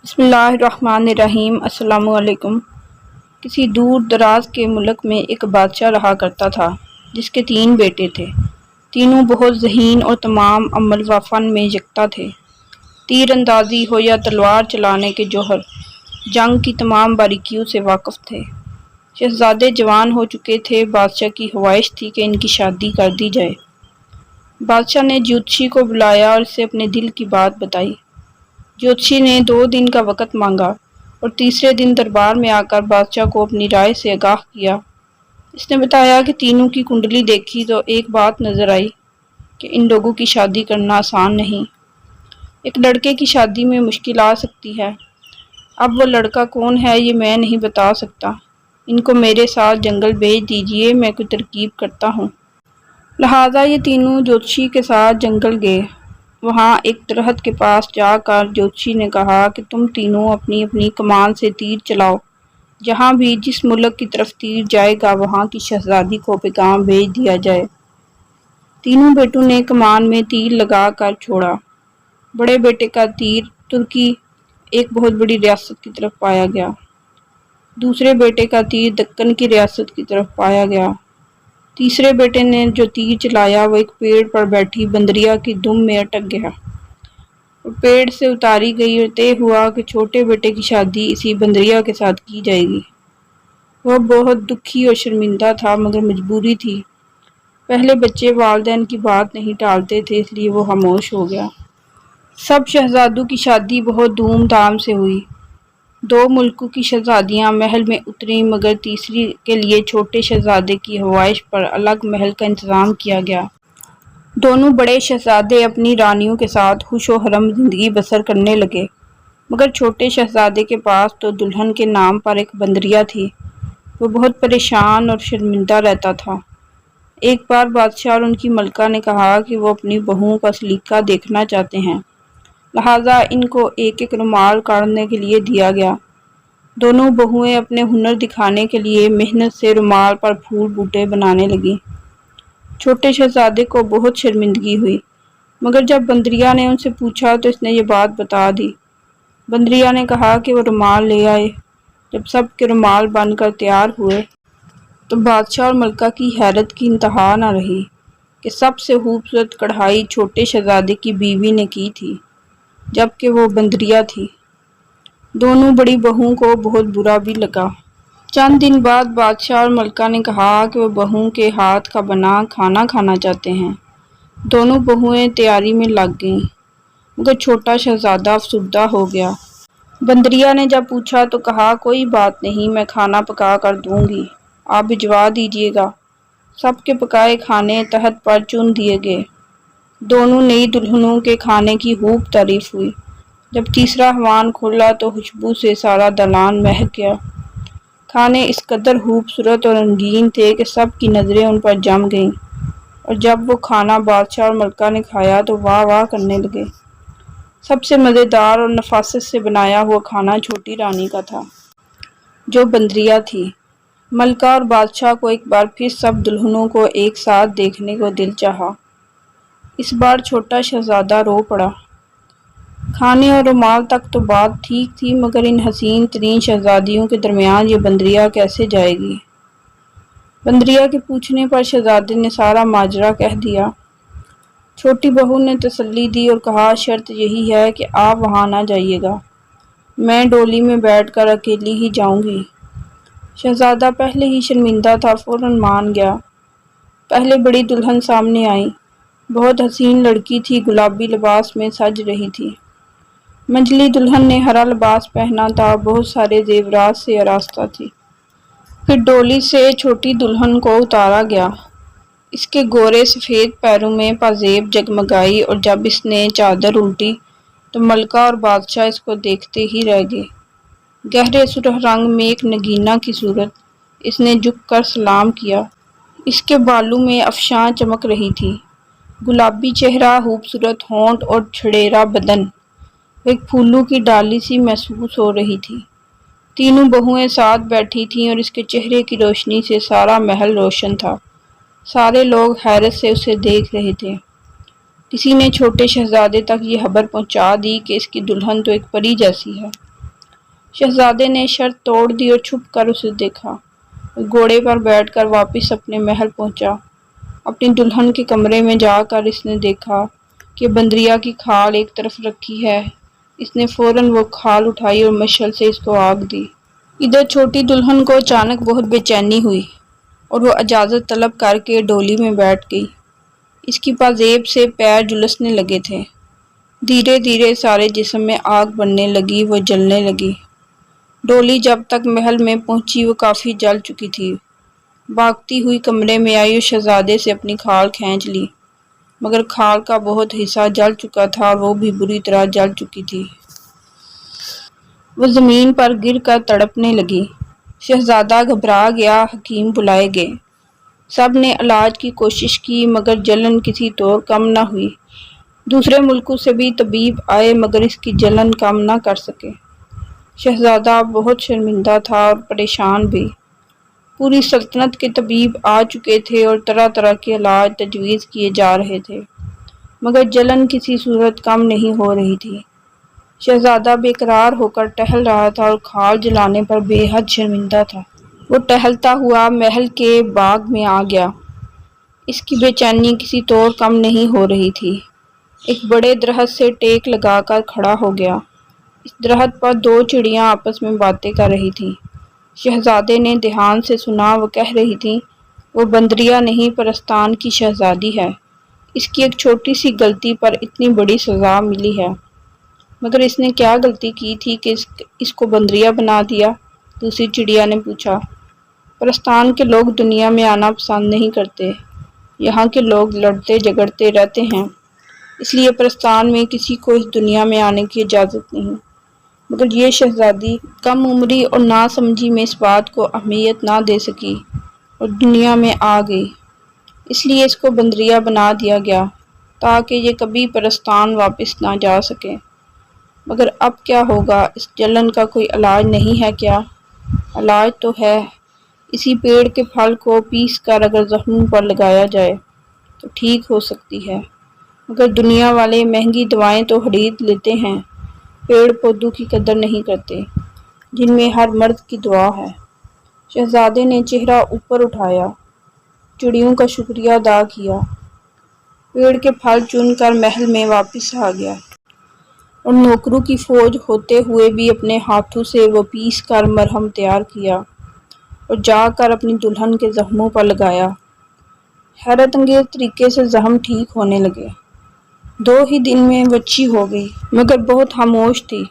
بسم اللہ الرحمن الرحیم۔ السلام علیکم۔ کسی دور دراز کے ملک میں ایک بادشاہ رہا کرتا تھا جس کے 3 بیٹے تھے۔ تینوں بہت ذہین اور تمام عمل و فن میں یکتا تھے۔ تیر اندازی ہو یا تلوار چلانے کے جوہر، جنگ کی تمام باریکیوں سے واقف تھے۔ شہزادے جوان ہو چکے تھے۔ بادشاہ کی خواہش تھی کہ ان کی شادی کر دی جائے۔ بادشاہ نے جوتشی کو بلایا اور اسے اپنے دل کی بات بتائی۔ جوتشی نے 2 دن کا وقت مانگا اور تیسرے دن دربار میں آ کر بادشاہ کو اپنی رائے سے آگاہ کیا۔ اس نے بتایا کہ تینوں کی کنڈلی دیکھی تو ایک بات نظر آئی کہ ان لوگوں کی شادی کرنا آسان نہیں۔ ایک لڑکے کی شادی میں مشکل آ سکتی ہے۔ اب وہ لڑکا کون ہے یہ میں نہیں بتا سکتا۔ ان کو میرے ساتھ جنگل بھیج دیجیے، میں کوئی ترکیب کرتا ہوں۔ لہٰذا یہ تینوں جوتشی کے ساتھ جنگل گئے۔ وہاں ایک درخت کے پاس جا کر جوتشی نے کہا کہ تم تینوں اپنی اپنی کمان سے تیر چلاؤ۔ جہاں بھی جس ملک کی طرف تیر جائے گا وہاں کی شہزادی کو پیغام بھیج دیا جائے۔ تینوں بیٹوں نے کمان میں تیر لگا کر چھوڑا۔ بڑے بیٹے کا تیر ترکی ایک بہت بڑی ریاست کی طرف پایا گیا۔ دوسرے بیٹے کا تیر دکن کی ریاست کی طرف پایا گیا۔ تیسرے بیٹے نے جو تیر چلایا وہ ایک پیڑ پر بیٹھی بندریا کی دم میں اٹک گیا اور پیڑ سے اتاری گئی اور طے ہوا کہ چھوٹے بیٹے کی شادی اسی بندریا کے ساتھ کی جائے گی۔ وہ بہت دکھی اور شرمندہ تھا مگر مجبوری تھی۔ پہلے بچے والدین کی بات نہیں ٹالتے تھے اس لیے وہ خاموش ہو گیا۔ سب شہزادوں کی شادی بہت دھوم دھام سے ہوئی۔ 2 ملکوں کی شہزادیاں محل میں اتریں مگر تیسری کے لیے چھوٹے شہزادے کی خواہش پر الگ محل کا انتظام کیا گیا۔ دونوں بڑے شہزادے اپنی رانیوں کے ساتھ خوش و خرم زندگی بسر کرنے لگے مگر چھوٹے شہزادے کے پاس تو دلہن کے نام پر ایک بندریا تھی۔ وہ بہت پریشان اور شرمندہ رہتا تھا۔ ایک بار بادشاہ اور ان کی ملکہ نے کہا کہ وہ اپنی بہوؤں کا سلیقہ دیکھنا چاہتے ہیں، لہٰذا ان کو ایک ایک رومال کاٹنے کے لیے دیا گیا۔ دونوں بہوئیں اپنے ہنر دکھانے کے لیے محنت سے رومال پر پھول بوٹے بنانے لگیں۔ چھوٹے شہزادے کو بہت شرمندگی ہوئی مگر جب بندریا نے ان سے پوچھا تو اس نے یہ بات بتا دی۔ بندریا نے کہا کہ وہ رومال لے آئے۔ جب سب کے رومال بن کر تیار ہوئے تو بادشاہ اور ملکہ کی حیرت کی انتہا نہ رہی کہ سب سے خوبصورت کڑھائی چھوٹے شہزادے کی بیوی نے کی تھی جبکہ وہ بندریا تھی۔ دونوں بڑی بہوؤں کو بہت برا بھی لگا۔ چند دن بعد بادشاہ اور ملکہ نے کہا کہ وہ بہوؤں کے ہاتھ کا بنا کھانا کھانا چاہتے ہیں۔ دونوں بہوئیں تیاری میں لگ گئیں مگر چھوٹا شہزادہ افسردہ ہو گیا۔ بندریا نے جب پوچھا تو کہا کوئی بات نہیں، میں کھانا پکا کر دوں گی، آپ بھجوا دیجیے گا۔ سب کے پکائے کھانے تخت پر چن دیے گئے۔ دونوں نئی دلہنوں کے کھانے کی خوب تعریف ہوئی۔ جب تیسرا ایوان کھولا تو خوشبو سے سارا دالان مہک گیا۔ کھانے اس قدر خوبصورت اور رنگین تھے کہ سب کی نظریں ان پر جم گئیں اور جب وہ کھانا بادشاہ اور ملکہ نے کھایا تو واہ واہ کرنے لگے۔ سب سے مزیدار اور نفاست سے بنایا ہوا کھانا چھوٹی رانی کا تھا جو بندریا تھی۔ ملکہ اور بادشاہ کو ایک بار پھر سب دلہنوں کو ایک ساتھ دیکھنے کو دل چاہا۔ اس بار چھوٹا شہزادہ رو پڑا۔ کھانے اور رومال تک تو بات ٹھیک تھی مگر ان حسین ترین شہزادیوں کے درمیان یہ بندریا کیسے جائے گی؟ بندریا کے پوچھنے پر شہزادے نے سارا ماجرا کہہ دیا۔ چھوٹی بہو نے تسلی دی اور کہا شرط یہی ہے کہ آپ وہاں نہ جائیے گا، میں ڈولی میں بیٹھ کر اکیلی ہی جاؤں گی۔ شہزادہ پہلے ہی شرمندہ تھا، فوراً مان گیا۔ پہلے بڑی دلہن سامنے آئی۔ بہت حسین لڑکی تھی، گلابی لباس میں سج رہی تھی۔ منجلی دلہن نے ہرا لباس پہنا تھا، بہت سارے زیورات سے آراستہ تھی۔ پھر ڈولی سے چھوٹی دلہن کو اتارا گیا۔ اس کے گورے سفید پیروں میں پازیب جگمگائی اور جب اس نے چادر الٹی تو ملکہ اور بادشاہ اس کو دیکھتے ہی رہ گئے۔ گہرے سرخ رنگ میں ایک نگینہ کی صورت، اس نے جھک کر سلام کیا۔ اس کے بالوں میں افشاں چمک رہی تھی۔ گلابی چہرہ، خوبصورت ہونٹ اور چھڑیرا بدن، وہ ایک پھولوں کی ڈالی سی محسوس ہو رہی تھی۔ تینوں بہوئیں ساتھ بیٹھی تھیں اور اس کے چہرے کی روشنی سے سارا محل روشن تھا۔ سارے لوگ حیرت سے اسے دیکھ رہے تھے۔ کسی نے چھوٹے شہزادے تک یہ خبر پہنچا دی کہ اس کی دلہن تو ایک پری جیسی ہے۔ شہزادے نے شرط توڑ دی اور چھپ کر اسے دیکھا۔ گھوڑے پر بیٹھ کر واپس اپنے محل پہنچا۔ اپنی دلہن کے کمرے میں جا کر اس نے دیکھا کہ بندریا کی کھال ایک طرف رکھی ہے۔ اس نے فوراً وہ کھال اٹھائی اور مشعل سے اس کو آگ دی۔ ادھر چھوٹی دلہن کو اچانک بہت بے چینی ہوئی اور وہ اجازت طلب کر کے ڈولی میں بیٹھ گئی۔ اس کی پازیب سے پیر جھلسنے لگے تھے۔ دھیرے دھیرے سارے جسم میں آگ بڑھنے لگی، وہ جلنے لگی۔ ڈولی جب تک محل میں پہنچی وہ کافی جل چکی تھی۔ بھاگتی ہوئی کمرے میں آئی اور شہزادے سے اپنی کھال کھینچ لی، مگر کھال کا بہت حصہ جل چکا تھا اور وہ بھی بری طرح جل چکی تھی۔ وہ زمین پر گر کر تڑپنے لگی۔ شہزادہ گھبرا گیا۔ حکیم بلائے گئے۔ سب نے علاج کی کوشش کی مگر جلن کسی طور کم نہ ہوئی۔ دوسرے ملکوں سے بھی طبیب آئے مگر اس کی جلن کم نہ کر سکے۔ شہزادہ بہت شرمندہ تھا اور پریشان بھی۔ پوری سلطنت کے طبیب آ چکے تھے اور طرح طرح کے علاج تجویز کیے جا رہے تھے مگر جلن کسی صورت کم نہیں ہو رہی تھی۔ شہزادہ بے قرار ہو کر ٹہل رہا تھا اور کھال جلانے پر بے حد شرمندہ تھا۔ وہ ٹہلتا ہوا محل کے باغ میں آ گیا۔ اس کی بے چینی کسی طور کم نہیں ہو رہی تھی۔ ایک بڑے درخت سے ٹیک لگا کر کھڑا ہو گیا۔ اس درخت پر دو چڑیاں آپس میں باتیں کر رہی تھیں۔ شہزادے نے دھیان سے سنا۔ وہ کہہ رہی تھیں، وہ بندریا نہیں پرستان کی شہزادی ہے۔ اس کی ایک چھوٹی سی غلطی پر اتنی بڑی سزا ملی ہے۔ مگر اس نے کیا غلطی کی تھی کہ اس کو بندریا بنا دیا؟ دوسری چڑیا نے پوچھا۔ پرستان کے لوگ دنیا میں آنا پسند نہیں کرتے۔ یہاں کے لوگ لڑتے جھگڑتے رہتے ہیں، اس لیے پرستان میں کسی کو اس دنیا میں آنے کی اجازت نہیں۔ مگر یہ شہزادی کم عمری اور نا سمجھی میں اس بات کو اہمیت نہ دے سکی اور دنیا میں آ گئی۔ اس لیے اس کو بندریا بنا دیا گیا تاکہ یہ کبھی پرستان واپس نہ جا سکے۔ مگر اب کیا ہوگا؟ اس جلن کا کوئی علاج نہیں ہے کیا؟ علاج تو ہے۔ اسی پیڑ کے پھل کو پیس کر اگر زخموں پر لگایا جائے تو ٹھیک ہو سکتی ہے۔ مگر دنیا والے مہنگی دوائیں تو خرید لیتے ہیں، پیڑ پودوں کی قدر نہیں کرتے جن میں ہر مرض کی دوا ہے۔ شہزادے نے چہرہ اوپر اٹھایا، چڑیوں کا شکریہ ادا کیا، پیڑ کے پھل چن کر محل میں واپس آ گیا اور نوکروں کی فوج ہوتے ہوئے بھی اپنے ہاتھوں سے وہ پیس کر مرہم تیار کیا اور جا کر اپنی دلہن کے زخموں پر لگایا۔ حیرت انگیز طریقے سے زخم ٹھیک ہونے لگے۔ 2 ہی دن میں وہ اچھی ہو گئی مگر بہت خاموش تھی۔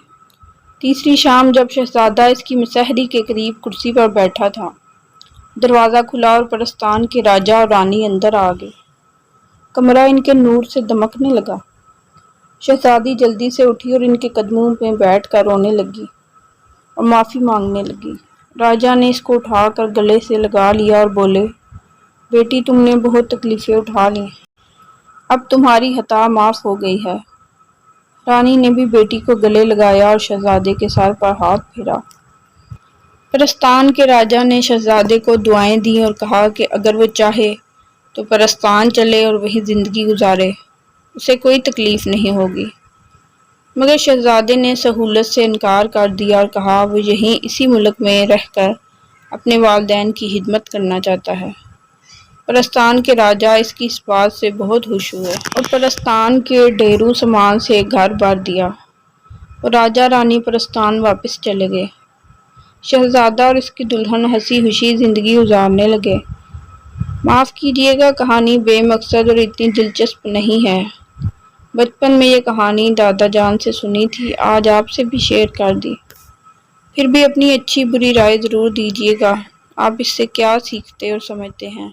تیسری شام جب شہزادہ اس کی مسحری کے قریب کرسی پر بیٹھا تھا، دروازہ کھلا اور پرستان کے راجا اور رانی اندر آ گئے۔ کمرہ ان کے نور سے دمکنے لگا۔ شہزادی جلدی سے اٹھی اور ان کے قدموں میں بیٹھ کر رونے لگی اور معافی مانگنے لگی۔ راجا نے اس کو اٹھا کر گلے سے لگا لیا اور بولے، بیٹی تم نے بہت تکلیفیں اٹھا لیں، اب تمہاری خطا معاف ہو گئی ہے۔ رانی نے بھی بیٹی کو گلے لگایا اور شہزادے کے سر پر ہاتھ پھیرا۔ پرستان کے راجا نے شہزادے کو دعائیں دیں اور کہا کہ اگر وہ چاہے تو پرستان چلے اور وہیں زندگی گزارے، اسے کوئی تکلیف نہیں ہوگی۔ مگر شہزادے نے سہولت سے انکار کر دیا اور کہا وہ یہیں اسی ملک میں رہ کر اپنے والدین کی خدمت کرنا چاہتا ہے۔ پرستان کے راجا اس کی اس بات سے بہت خوش ہوئے اور پرستان کے ڈھیروں سامان سے گھر بھر دیا اور راجا رانی پرستان واپس چلے گئے۔ شہزادہ اور اس کی دلہن ہنسی خوشی زندگی گزارنے لگے۔ معاف کیجیے گا، کہانی بے مقصد اور اتنی دلچسپ نہیں ہے۔ بچپن میں یہ کہانی دادا جان سے سنی تھی، آج آپ سے بھی شیئر کر دی۔ پھر بھی اپنی اچھی بری رائے ضرور دیجیے گا، آپ اس سے کیا سیکھتے اور سمجھتے ہیں۔